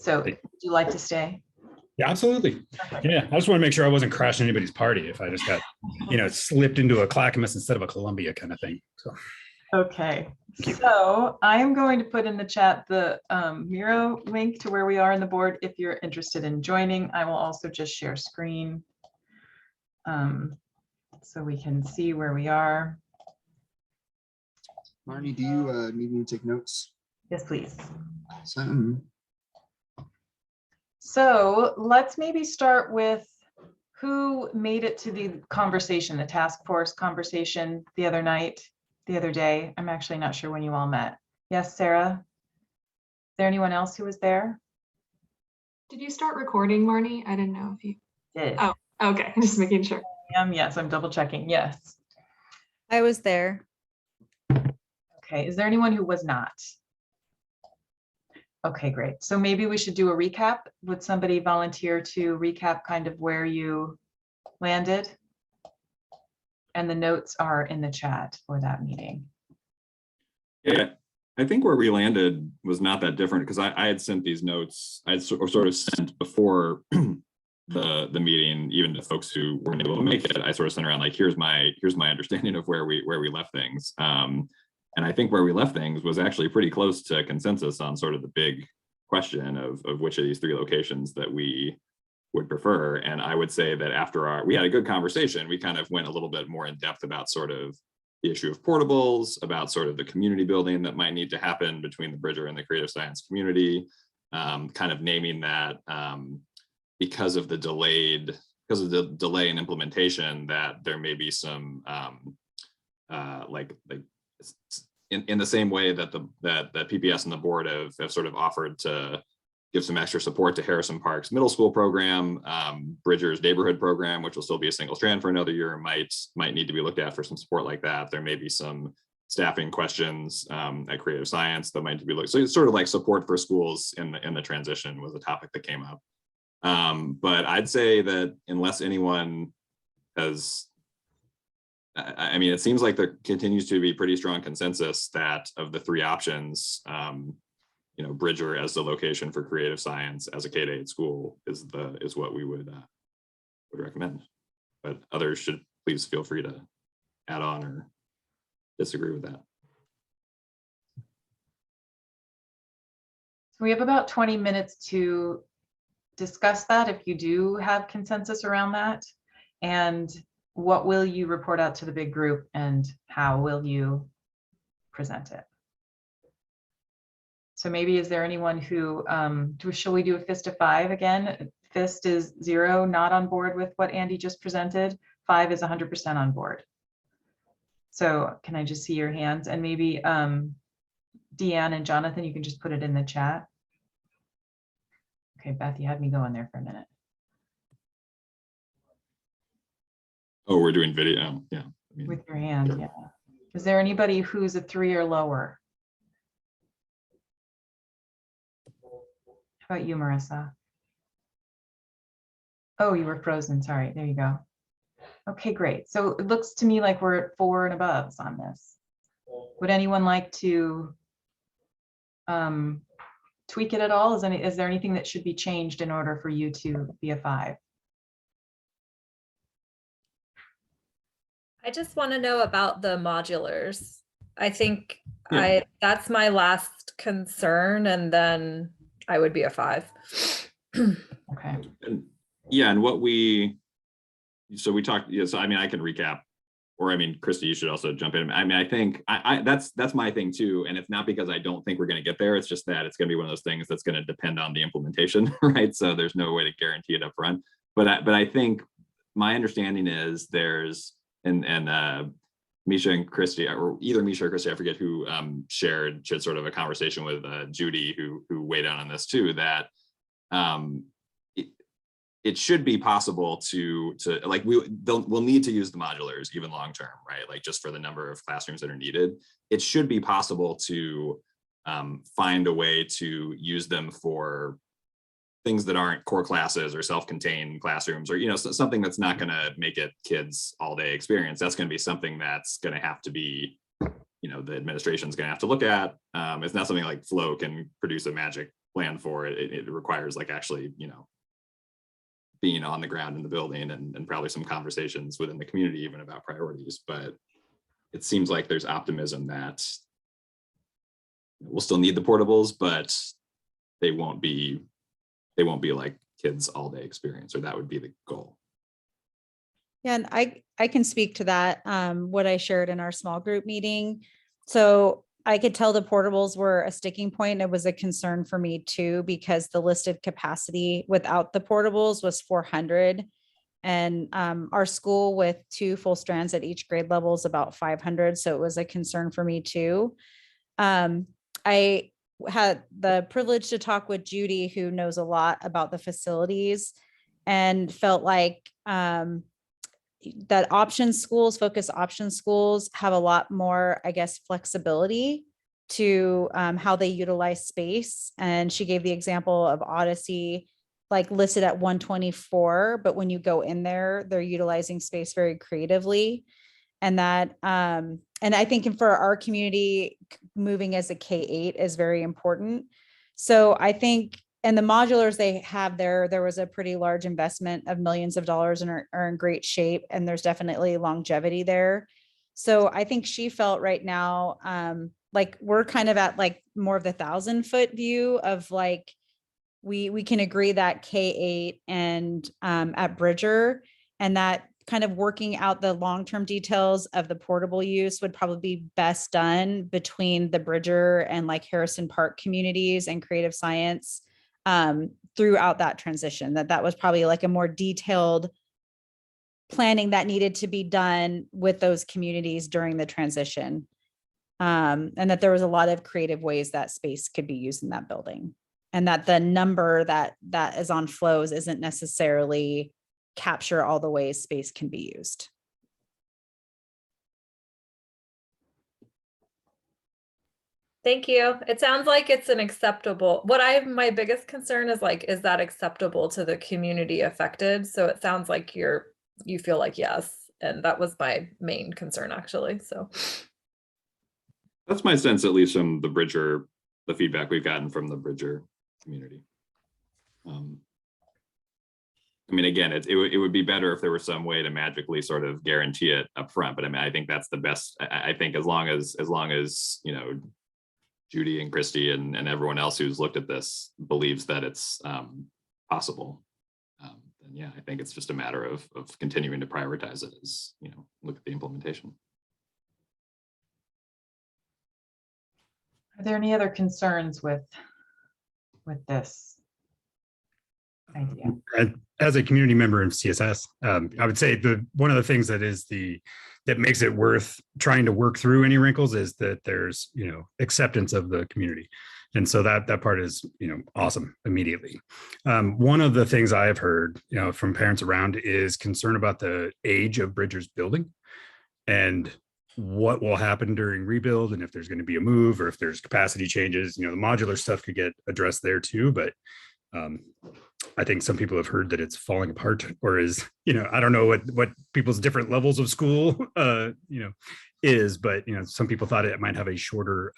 So would you like to stay? Yeah, absolutely. Yeah, I just want to make sure I wasn't crashing anybody's party if I just got, slipped into a Clackamas instead of a Columbia kind of thing. So, okay. So I am going to put in the chat the Miro link to where we are in the board. If you're interested in joining, I will also just share screen so we can see where we are. Marnie, do you need me to take notes? Yes, please. Awesome. So let's maybe start with who made it to the conversation, the task force conversation the other day. I'm actually not sure when you all met. Yes, Sarah? Is there anyone else who was there? Did you start recording, Marnie? I didn't know if you Did. Oh, okay. Just making sure. Yes, I'm double checking. Yes. I was there. Okay, is there anyone who was not? Okay, great. So maybe we should do a recap. Would somebody volunteer to recap kind of where you landed? And the notes are in the chat for that meeting. Yeah, I think where we landed was not that different because I had sent these notes. I had sort of sent before the meeting, even to folks who weren't able to make it. I sort of sent around like, here's my understanding of where we left things. And I think where we left things was actually pretty close to consensus on sort of the big question of which of these three locations that we would prefer. And I would say that after we had a good conversation, we kind of went a little bit more in depth about sort of the issue of portables, about sort of the community building that might need to happen between the Bridger and the creative science community, kind of naming that because of the delay in implementation, that there may be some in the same way that that PPS and the board have sort of offered to give some extra support to Harrison Park's middle school program, Bridger's neighborhood program, which will still be a single strand for another year, might need to be looked at for some support like that. There may be some staffing questions at Creative Science that might need to be looked. So it's sort of like support for schools in the transition was a topic that came up. But I'd say that unless anyone has, I mean, it seems like there continues to be pretty strong consensus that of the three options, Bridger as the location for creative science as a K-8 school is what we would recommend. But others should please feel free to add on or disagree with that. So we have about 20 minutes to discuss that if you do have consensus around that. And what will you report out to the big group and how will you present it? So maybe is there anyone who, shall we do a fist of 5 again? Fist is 0, not on board with what Andy just presented. 5 is 100% on board. So can I just see your hands? And maybe Deanne and Jonathan, you can just put it in the chat. Okay, Beth, you had me going there for a minute. Oh, we're doing video. Yeah. With your hand, yeah. Is there anybody who's a 3 or lower? How about you, Marissa? Oh, you were frozen. Sorry. There you go. Okay, great. So it looks to me like we're at 4 and above on this. Would anyone like to tweak it at all? Is there anything that should be changed in order for you to be a 5? I just want to know about the modulars. I think Yeah. that's my last concern, and then I would be a 5. Okay. And what we talked, so I mean, I can recap, or I mean, Christy, you should also jump in. I mean, I think that's my thing too. And it's not because I don't think we're going to get there. It's just that it's going to be one of those things that's going to depend on the implementation, right? So there's no way to guarantee it up front. But I think my understanding is there's, and Misha and Christy, or either Misha or Christy, I forget who shared sort of a conversation with Judy, who weighed in on this too, that it should be possible to like we'll need to use the modulars even long term, right? Like just for the number of classrooms that are needed. It should be possible to find a way to use them for things that aren't core classes or self-contained classrooms, or something that's not going to make it kids all day experience. That's going to be something that's going to have to be, the administration's going to have to look at. It's not something like Flow can produce a magic planned for. It requires like actually, being on the ground in the building and probably some conversations within the community even about priorities. But it seems like there's optimism that we'll still need the portables, but they won't be like kids all day experience, or that would be the goal. Yeah, and I can speak to that, what I shared in our small group meeting. So I could tell the portables were a sticking point. It was a concern for me too, because the listed capacity without the portables was 400. And our school with 2 full strands at each grade level is about 500. So it was a concern for me too. I had the privilege to talk with Judy, who knows a lot about the facilities, and felt like that focus option schools have a lot more, I guess, flexibility to how they utilize space. And she gave the example of Odyssey, like listed at 124, but when you go in there, they're utilizing space very creatively. And that, and I think for our community, moving as a K-8 is very important. So I think, and the modulars they have there was a pretty large investment of millions of dollars and are in great shape. And there's definitely longevity there. So I think she felt right now, like we're kind of at like more of the 1,000-foot view of like, we can agree that K-8 and at Bridger, and that kind of working out the long-term details of the portable use would probably be best done between the Bridger and like Harrison Park communities and creative science throughout that transition. That was probably like a more detailed planning that needed to be done with those communities during the transition. And that there was a lot of creative ways that space could be used in that building. And that the number that is on flows isn't necessarily capture all the ways space can be used. Thank you. It sounds like it's an acceptable, my biggest concern is like, is that acceptable to the community affected? So it sounds like you feel like yes. And that was my main concern actually, so. That's my sense, at least from the feedback we've gotten from the Bridger community. I mean, again, it would be better if there was some way to magically sort of guarantee it up front, but I mean, I think that's the best. I think as long as Judy and Christy and everyone else who's looked at this believes that it's possible, then yeah, I think it's just a matter of continuing to prioritize it as, look at the implementation. Are there any other concerns with this idea? And as a community member in CSS, I would say one of the things that makes it worth trying to work through any wrinkles is that there's acceptance of the community, and so that part is awesome immediately. One of the things I have heard from parents around is concern about the age of Bridger's building and what will happen during rebuild, and if there's going to be a move or if there's capacity changes. The modular stuff could get addressed there too, but I think some people have heard that it's falling apart, or is, I don't know what people's different levels of school, is, but, some people thought it might have a shorter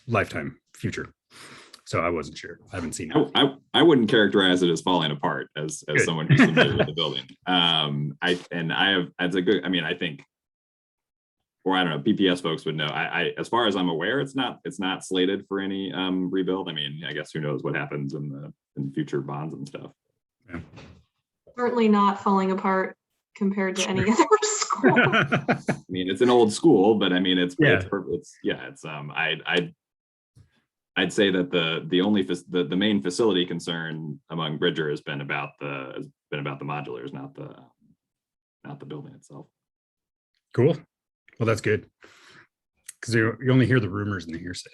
lifetime future. So I wasn't sure. I haven't seen it. I wouldn't characterize it as falling apart as someone who's familiar with the building. I think, or I don't know, PPS folks would know. I as far as I'm aware, it's not slated for any rebuild. I mean, I guess who knows what happens in future bonds and stuff. Yeah. Certainly not falling apart compared to any other school. I mean, it's an old school, but I mean, I'd say that the main facility concern among Bridger has been about the modulars, not the building itself. Cool. Well, that's good, because you only hear the rumors and the hearsay.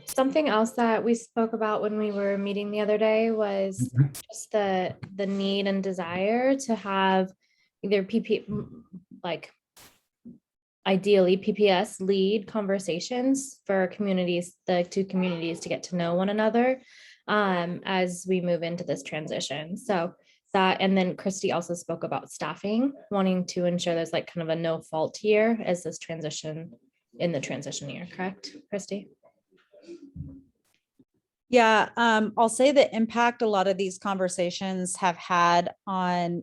Something else that we spoke about when we were meeting the other day was just the need and desire to have either ideally PPS lead conversations for communities, the two communities, to get to know one another as we move into this transition. So that, and then Christy also spoke about staffing, wanting to ensure there's like kind of a no fault year as this transition in the transition year, correct, Christy? Yeah, I'll say the impact a lot of these conversations have had on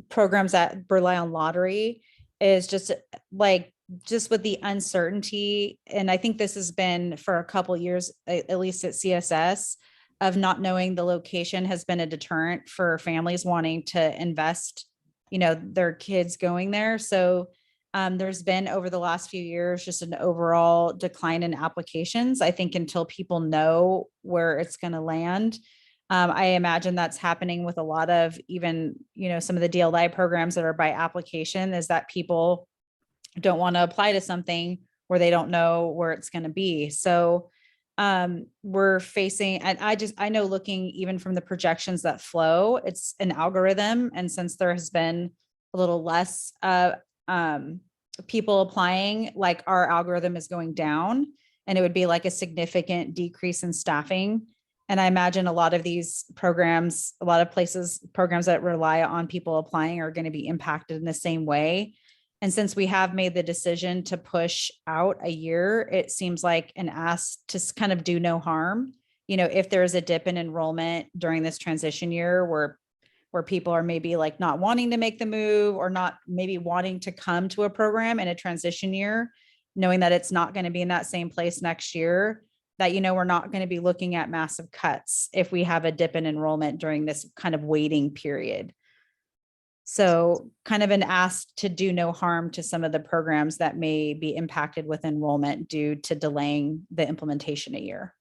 programs that rely on lottery is just like, just with the uncertainty. And I think this has been for a couple years, at least at CSS, of not knowing the location has been a deterrent for families wanting to invest, their kids going there. So there's been over the last few years just an overall decline in applications. I think until people know where it's going to land. I imagine that's happening with a lot of even, some of the DLI programs that are by application, is that people don't want to apply to something where they don't know where it's going to be. So we're facing, and I know looking even from the projections that flow, it's an algorithm. And since there has been a little less people applying, like our algorithm is going down, and it would be like a significant decrease in staffing. And I imagine a lot of these programs, a lot of programs that rely on people applying are going to be impacted in the same way. And since we have made the decision to push out a year, it seems like an ask to kind of do no harm. If there is a dip in enrollment during this transition year where people are maybe like not wanting to make the move, or not maybe wanting to come to a program in a transition year, knowing that it's not going to be in that same place next year, that, we're not going to be looking at massive cuts if we have a dip in enrollment during this kind of waiting period. So kind of an ask to do no harm to some of the programs that may be impacted with enrollment due to delaying the implementation a year.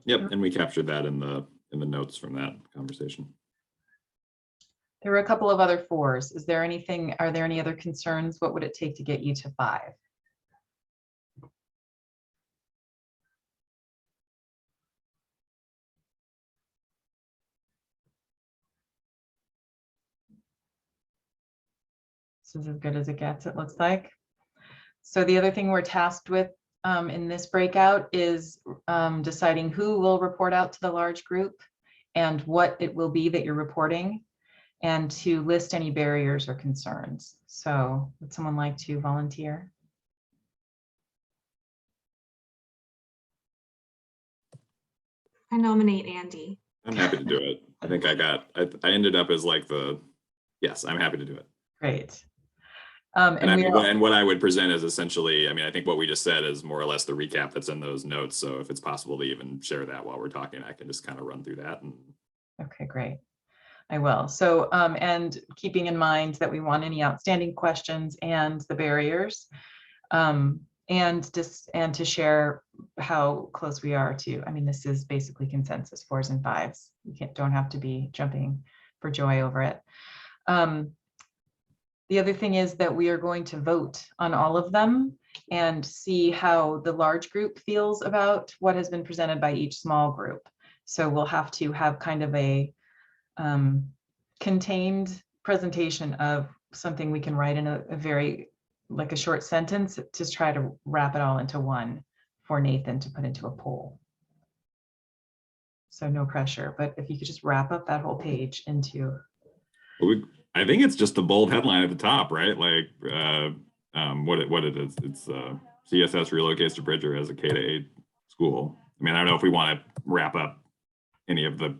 Yep, and we captured that in the notes from that conversation. There were a couple of other 4s. Are there any other concerns? What would it take to get you to 5? This is as good as it gets, it looks like. So the other thing we're tasked with in this breakout is deciding who will report out to the large group and what it will be that you're reporting, and to list any barriers or concerns. So would someone like to volunteer? I nominate Andy. I'm happy to do it. I think I ended up as like yes, I'm happy to do it. Great. And what I would present is essentially, I think what we just said is more or less the recap that's in those notes. So if it's possible to even share that while we're talking, I can just kind of run through that. Okay, great. I will. So, and keeping in mind that we want any outstanding questions and the barriers, and to share how close we are to, this is basically consensus 4s and 5s. You don't have to be jumping for joy over it. The other thing is that we are going to vote on all of them and see how the large group feels about what has been presented by each small group. So we'll have to have kind of a contained presentation of something we can write in a very, like a short sentence, to try to wrap it all into one for Nathan to put into a poll. So no pressure, but if you could just wrap up that whole page into. I think it's just the bold headline at the top, right? Like what it is. It's CSS relocates to Bridger as a K-8 school. I don't know if we want to wrap up any of the,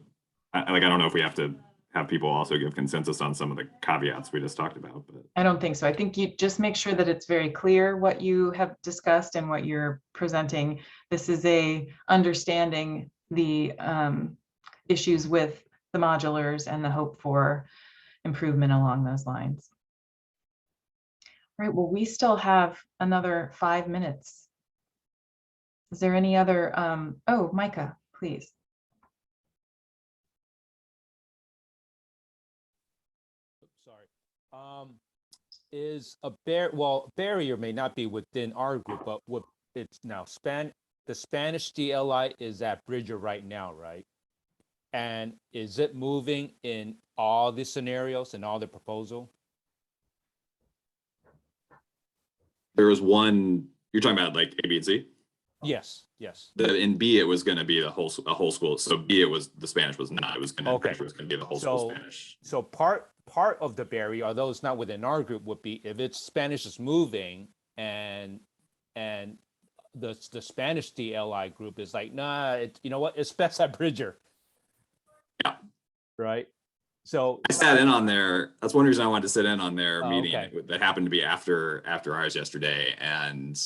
I don't know if we have to have people also give consensus on some of the caveats we just talked about. But I don't think so. I think you just make sure that it's very clear what you have discussed and what you're presenting. This is a understanding the issues with the modulars and the hope for improvement along those lines. All right, well, we still have another 5 minutes. Is there any other, oh, Micah, please. Sorry. Is a barrier may not be within our group, but what it's now the Spanish DLI is at Bridger right now, right? And is it moving in all the scenarios and all the proposal? there was one, you're talking about like A, B, and C? Yes, yes. In B, it was going to be a whole school. So B, it was the Spanish was not. It was going to Okay. be the whole school Spanish. So part part of the barrier, although it's not within our group, would be if it's Spanish is moving and the Spanish DLI group is like, nah, you know what, it's best at Bridger. Yeah. Right. So I sat in on their, that's one reason I wanted to sit in on their Oh, meeting okay. that happened to be after ours yesterday. And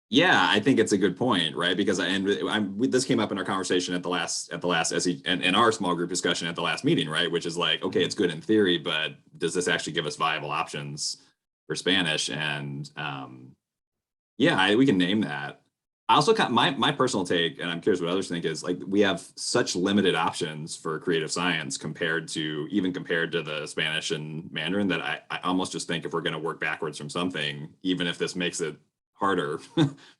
yeah, I think it's a good point, right? Because this came up in our conversation at the last SE and our small group discussion at the last meeting, right? Which is like, okay, it's good in theory, but does this actually give us viable options for Spanish? And yeah, we can name that. I also my personal take, and I'm curious what others think, is like we have such limited options for creative science compared to the Spanish and Mandarin that I almost just think if we're going to work backwards from something, even if this makes it harder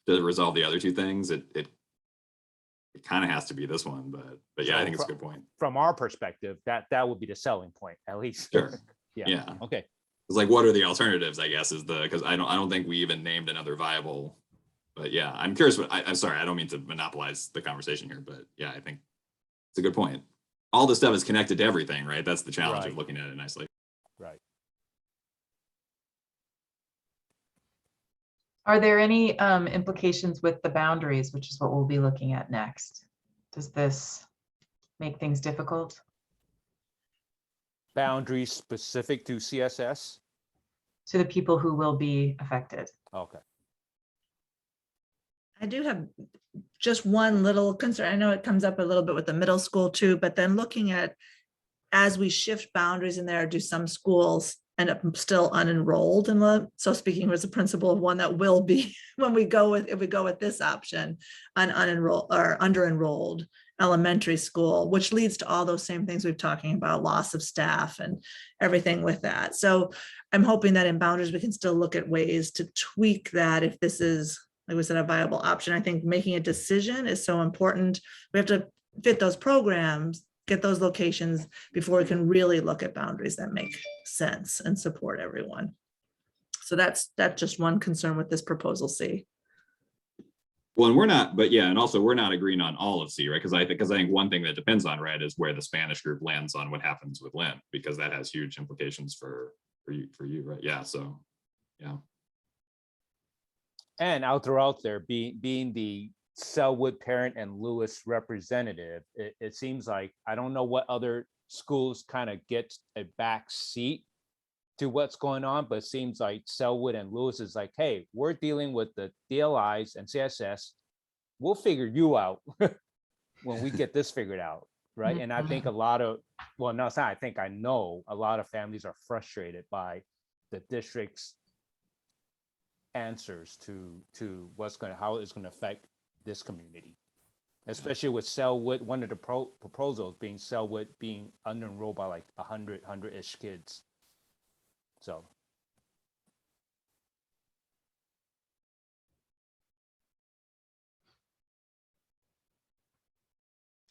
to resolve the other two things, it kind of has to be this one. But yeah, I think it's a good point. From our perspective, that would be the selling point, at least. Sure. Yeah. Okay. It's like, what are the alternatives? I guess because I don't think we even named another viable. But yeah, I'm curious. I'm sorry, I don't mean to monopolize the conversation here, but yeah, I think it's a good point. All this stuff is connected to everything, right? That's the challenge of looking at it in isolation. Right. Are there any implications with the boundaries, which is what we'll be looking at next? Does this make things difficult? Boundaries specific to CSS? To the people who will be affected? Okay. I do have just one little concern. I know it comes up a little bit with the middle school too, but then looking at as we shift boundaries in there, do some schools end up still unenrolled in the, so speaking as a principal of one that will be when we go with, if we go with this option, an unenrolled or under-enrolled elementary school, which leads to all those same things we've talking about, loss of staff and everything with that. So I'm hoping that in boundaries, we can still look at ways to tweak that if this is, like we said, a viable option. I think making a decision is so important. We have to fit those programs, get those locations before we can really look at boundaries that make sense and support everyone. So that's just one concern with this proposal C. Well, and we're not, but yeah, and also we're not agreeing on all of C, right? Because I think one thing that depends on, right, is where the Spanish group lands on what happens with Lynn, because that has huge implications for you, right? Yeah, so yeah. And I'll throw out there, being the Selwood parent and Lewis representative, it seems like, I don't know what other schools kind of get a back seat to what's going on, but it seems like Selwood and Lewis is like, hey, we're dealing with the DLIs and CSS. We'll figure you out when we get this figured out, right? And I think a lot of, well, no, it's not, I think I know a lot of families are frustrated by the district's answers to what's going to, how it's going to affect this community, especially with Selwood. One of the proposals being Selwood being under-enrolled by like 100-ish kids. So.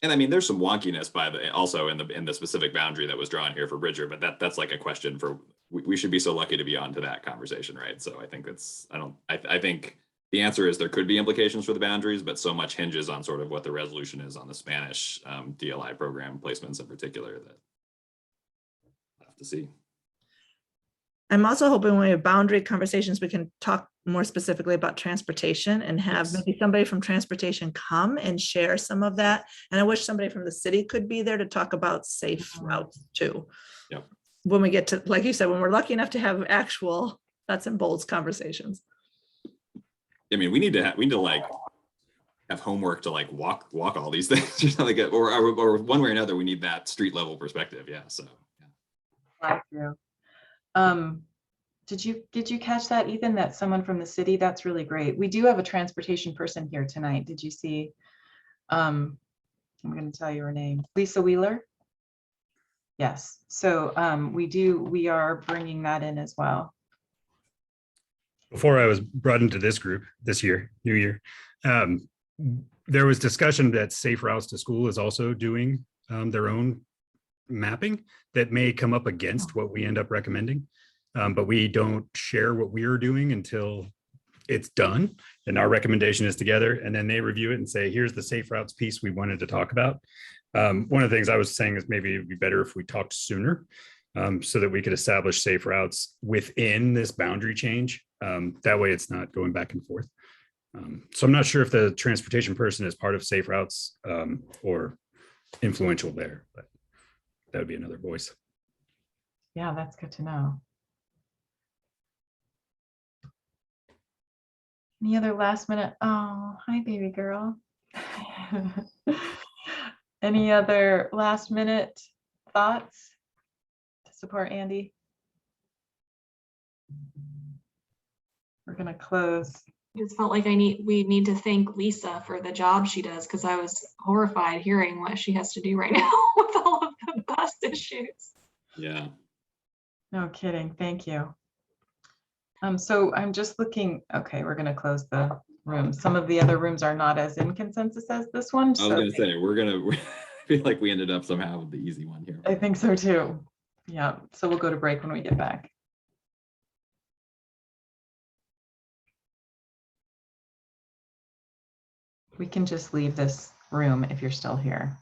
And I mean, there's some wonkiness also in the specific boundary that was drawn here for Bridger, but that's like a question for, we should be so lucky to be on to that conversation, right? So I think I think the answer is there could be implications for the boundaries, but so much hinges on sort of what the resolution is on the Spanish DLI program placements in particular that we'll have to see. I'm also hoping when we have boundary conversations, we can talk more specifically about transportation and have maybe somebody from transportation come and share some of that. And I wish somebody from the city could be there to talk about safe routes too. Yep. When we get to, like you said, when we're lucky enough to have actual nuts and bolts conversations. I mean, we need to like have homework to like walk all these things, you know, like, or one way or another, we need that street level perspective. Yeah. So. Yeah. Thank you. Did you catch that, Ethan, that someone from the city? That's really great. We do have a transportation person here tonight. Did you see? I'm going to tell you her name, Lisa Wheeler. Yes. So we are bringing that in as well. Before I was brought into this group this year, New Year, there was discussion that Safe Routes to School is also doing their own mapping that may come up against what we end up recommending. But we don't share what we're doing until it's done. And our recommendation is together, and then they review it and say, here's the safe routes piece we wanted to talk about. One of the things I was saying is maybe it'd be better if we talked sooner. so that we could establish safe routes within this boundary change. That way it's not going back and forth. So I'm not sure if the transportation person is part of safe routes or influential there, but that would be another voice. Yeah, that's good to know. Any other last minute? Oh, hi, baby girl. Any other last minute thoughts to support Andy? We're gonna close. I just felt like we need to thank Lisa for the job she does, because I was horrified hearing what she has to do right now with all of the bus issues. Yeah. No kidding. Thank you. So I'm just looking. Okay, we're gonna close the room. Some of the other rooms are not as in consensus as this one. I was So gonna say, I feel like we ended up somehow with the easy one here. I think so too. Yeah. So we'll go to break when we get back. We can just leave this room if you're still here.